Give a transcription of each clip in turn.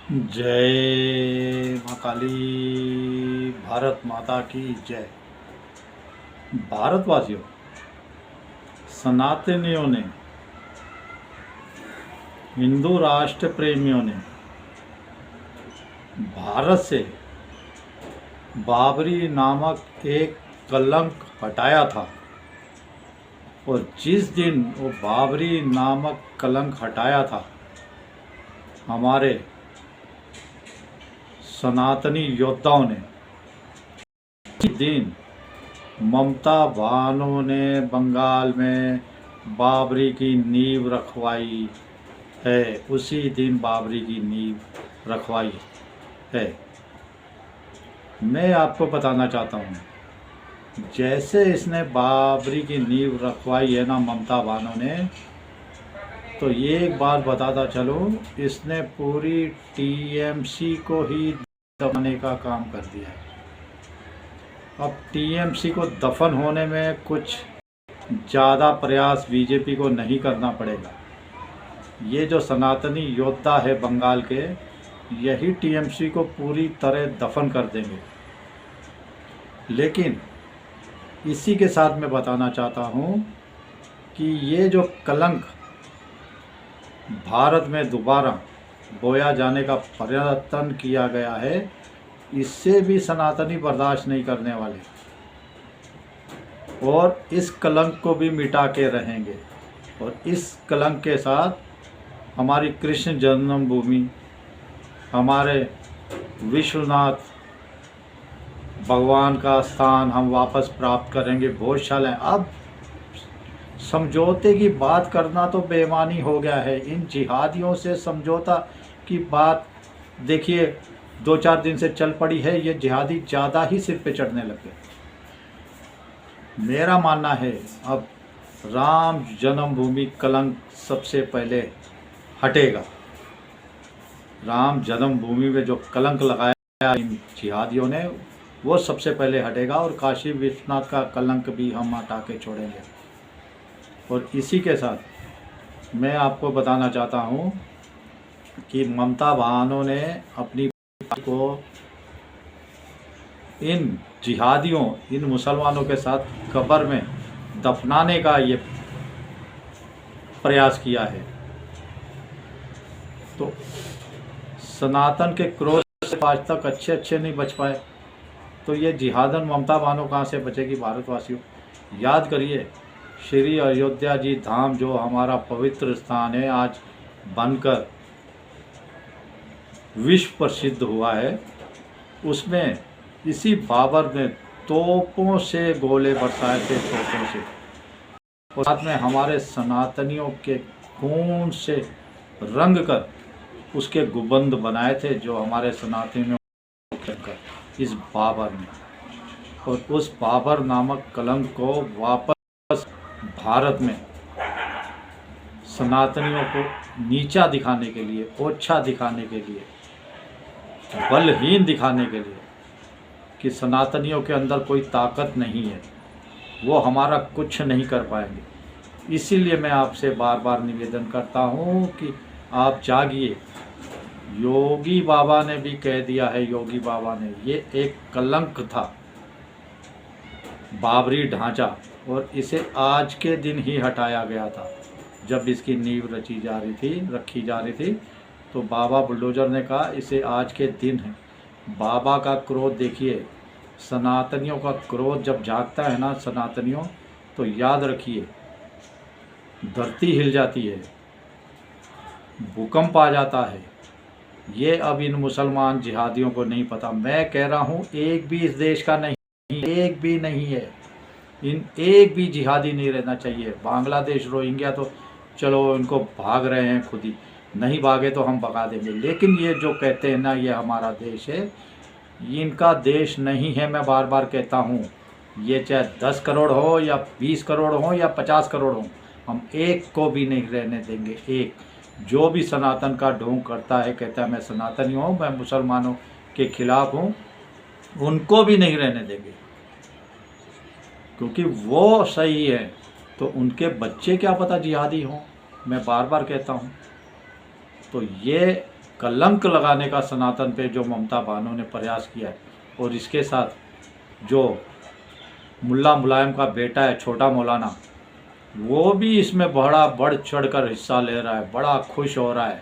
जय माँ काली। भारत माता की जय। भारतवासियों, सनातनियों ने, हिंदू राष्ट्र प्रेमियों ने भारत से बाबरी नामक एक कलंक हटाया था। और जिस दिन वो बाबरी नामक कलंक हटाया था, हमारे सनातनी योद्धाओं ने, उसी दिन ममता भानों ने बंगाल में बाबरी की नींव रखवाई है। उसी दिन बाबरी की नींव रखवाई है। मैं आपको बताना चाहता हूँ, जैसे इसने बाबरी की नींव रखवाई है ना ममता भानों ने, तो ये एक बात बताता चलो, इसने पूरी टीएमसी को ही दबाने का काम कर दिया है। अब टीएमसी को दफन होने में कुछ ज़्यादा प्रयास बीजेपी को नहीं करना पड़ेगा। ये जो सनातनी योद्धा है बंगाल के, यही टीएमसी को पूरी तरह दफन कर देंगे। लेकिन इसी के साथ मैं बताना चाहता हूँ कि ये जो कलंक भारत में दोबारा बोया जाने का प्रयत्न किया गया है, इससे भी सनातनी बर्दाश्त नहीं करने वाले और इस कलंक को भी मिटा के रहेंगे। और इस कलंक के साथ हमारी कृष्ण जन्मभूमि, हमारे विश्वनाथ भगवान का स्थान हम वापस प्राप्त करेंगे। भोजशालाएँ, अब समझौते की बात करना तो बेईमानी हो गया है। इन जिहादियों से समझौता की बात देखिए 2-4 दिन से चल पड़ी है। ये जिहादी ज़्यादा ही सिर पे चढ़ने लगे। मेरा मानना है अब राम जन्मभूमि कलंक सबसे पहले हटेगा। राम जन्मभूमि में जो कलंक लगाया इन जिहादियों ने, वो सबसे पहले हटेगा। और काशी विश्वनाथ का कलंक भी हम हटा के छोड़ेंगे। और इसी के साथ मैं आपको बताना चाहता हूँ कि ममता भानों ने अपनी को इन जिहादियों, इन मुसलमानों के साथ कब्र में दफनाने का ये प्रयास किया है। तो सनातन के क्रोध से आज तक अच्छे नहीं बच पाए, तो ये जिहादन ममता भानों कहाँ से बचेगी। भारतवासियों, याद करिए, श्री अयोध्या जी धाम जो हमारा पवित्र स्थान है, आज बनकर विश्व प्रसिद्ध हुआ है, उसमें इसी बाबर ने तोपों से गोले बरसाए थे, तोपों से। और साथ में हमारे सनातनियों के खून से रंग कर उसके गुबंद बनाए थे, जो हमारे सनातनियों इस बाबर ने। और उस बाबर नामक कलंक को वापस भारत में सनातनियों को नीचा दिखाने के लिए, ओछा दिखाने के लिए, बलहीन दिखाने के लिए कि सनातनियों के अंदर कोई ताकत नहीं है, वो हमारा कुछ नहीं कर पाएंगे। इसीलिए मैं आपसे बार बार निवेदन करता हूँ कि आप जागिए। योगी बाबा ने भी कह दिया है, योगी बाबा ने, ये एक कलंक था बाबरी ढांचा, और इसे आज के दिन ही हटाया गया था। जब इसकी नींव रखी जा रही थी, तो बाबा बुलडोजर ने कहा इसे आज के दिन है। बाबा का क्रोध देखिए, सनातनियों का क्रोध जब जागता है ना सनातनियों, तो याद रखिए धरती हिल जाती है, भूकंप आ जाता है। ये अब इन मुसलमान जिहादियों को नहीं पता। मैं कह रहा हूँ, एक भी इस देश का नहीं, एक भी नहीं है, एक भी जिहादी नहीं रहना चाहिए। बांग्लादेश, रोहिंग्या तो चलो इनको भाग रहे हैं खुद ही, नहीं भागे तो हम भगा देंगे। लेकिन ये जो कहते हैं ना ये हमारा देश है, इनका देश नहीं है। मैं बार बार कहता हूँ, ये चाहे 10 करोड़ हो या 20 करोड़ हो या 50 करोड़ हो, हम एक को भी नहीं रहने देंगे। एक जो भी सनातन का ढोंग करता है, कहता है मैं सनातनी हूँ, मैं मुसलमानों के खिलाफ हूँ, उनको भी नहीं रहने देंगे। क्योंकि वो सही है तो उनके बच्चे क्या पता जिहादी हों। मैं बार बार कहता हूँ। तो ये कलंक लगाने का सनातन पे जो ममता बानो ने प्रयास किया है, और इसके साथ जो मुल्ला मुलायम का बेटा है छोटा मौलाना, वो भी इसमें बड़ा बढ़ चढ़ कर हिस्सा ले रहा है, बड़ा खुश हो रहा है।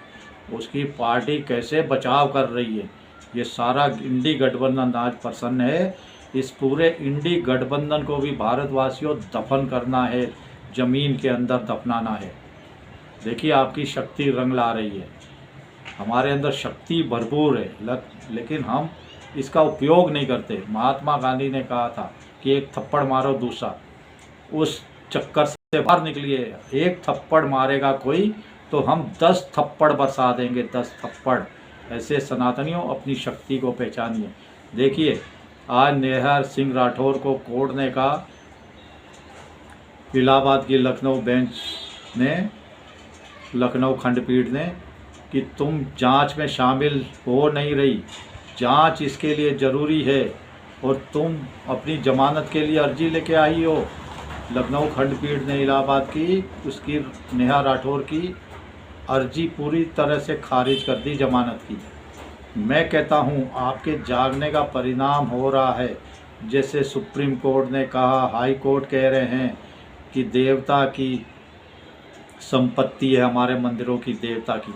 उसकी पार्टी कैसे बचाव कर रही है, ये सारा इंडी गठबंधन आज प्रसन्न है। इस पूरे इंडी गठबंधन को भी भारतवासियों दफन करना है, ज़मीन के अंदर दफनाना है। देखिए आपकी शक्ति रंग ला रही है, हमारे अंदर शक्ति भरपूर है, लेकिन हम इसका उपयोग नहीं करते। महात्मा गांधी ने कहा था कि एक थप्पड़ मारो दूसरा, उस चक्कर से बाहर निकलिए। एक थप्पड़ मारेगा कोई तो हम 10 थप्पड़ बरसा देंगे, 10 थप्पड़। ऐसे सनातनियों अपनी शक्ति को पहचानिए। देखिए आज नेहर सिंह राठौर को कोर्ट ने कहा, इलाहाबाद की लखनऊ बेंच ने, लखनऊ खंडपीठ ने, कि तुम जांच में शामिल हो नहीं रही, जांच इसके लिए ज़रूरी है, और तुम अपनी जमानत के लिए अर्जी लेके आई हो। लखनऊ खंडपीठ ने इलाहाबाद की उसकी नेहा राठौर की अर्जी पूरी तरह से खारिज कर दी जमानत की। मैं कहता हूं आपके जागने का परिणाम हो रहा है। जैसे सुप्रीम कोर्ट ने कहा, हाई कोर्ट कह रहे हैं कि देवता की संपत्ति है, हमारे मंदिरों की देवता की,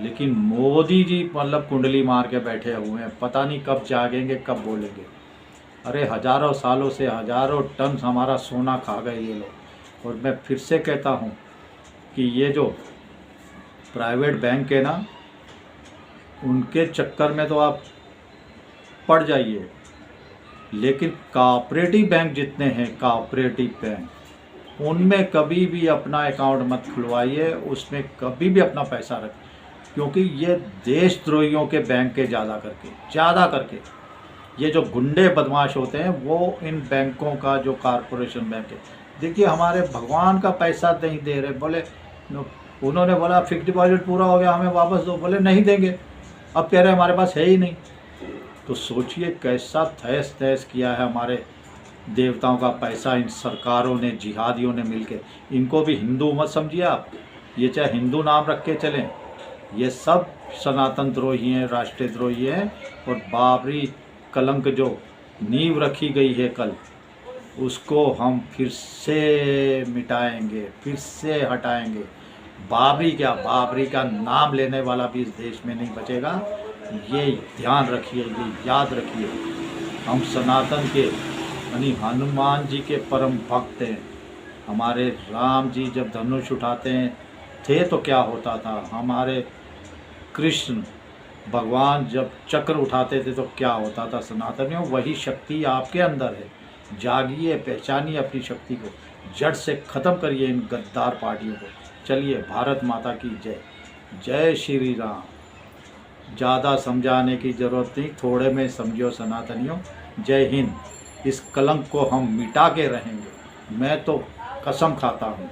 लेकिन मोदी जी मतलब कुंडली मार के बैठे हुए हैं, पता नहीं कब जागेंगे कब बोलेंगे। अरे हज़ारों सालों से हज़ारों टन हमारा सोना खा गए ये लोग। और मैं फिर से कहता हूँ कि ये जो प्राइवेट बैंक है ना, उनके चक्कर में तो आप पड़ जाइए, लेकिन कोऑपरेटिव बैंक जितने हैं, कोऑपरेटिव बैंक, उनमें कभी भी अपना अकाउंट मत खुलवाइए, उसमें कभी भी अपना पैसा रख, क्योंकि ये देशद्रोहियों के बैंक के ज़्यादा करके ये जो गुंडे बदमाश होते हैं वो इन बैंकों का, जो कारपोरेशन बैंक है। देखिए हमारे भगवान का पैसा नहीं दे रहे, बोले उन्होंने बोला फिक्स डिपॉजिट पूरा हो गया हमें वापस दो, बोले नहीं देंगे, अब कह रहे हमारे पास है ही नहीं। तो सोचिए कैसा तहस तहस किया है हमारे देवताओं का पैसा इन सरकारों ने, जिहादियों ने मिलके। इनको भी हिंदू मत समझिए आप, ये चाहे हिंदू नाम रख के चलें, ये सब सनातन द्रोही हैं, राष्ट्रीय द्रोही हैं। और बाबरी कलंक जो नींव रखी गई है कल, उसको हम फिर से मिटाएंगे, फिर से हटाएंगे। बाबरी क्या, बाबरी का नाम लेने वाला भी इस देश में नहीं बचेगा। ये ध्यान रखिए, ये याद रखिए। हम सनातन के यानी हनुमान जी के परम भक्त हैं। हमारे राम जी जब धनुष उठाते हैं थे तो क्या होता था, हमारे कृष्ण भगवान जब चक्र उठाते थे तो क्या होता था। सनातनियों वही शक्ति आपके अंदर है, जागिए, पहचानिए अपनी शक्ति को, जड़ से ख़त्म करिए इन गद्दार पार्टियों को। चलिए, भारत माता की जय, जय श्री राम। ज़्यादा समझाने की ज़रूरत नहीं, थोड़े में समझो सनातनियों। जय हिंद। इस कलंक को हम मिटा के रहेंगे, मैं तो कसम खाता हूँ।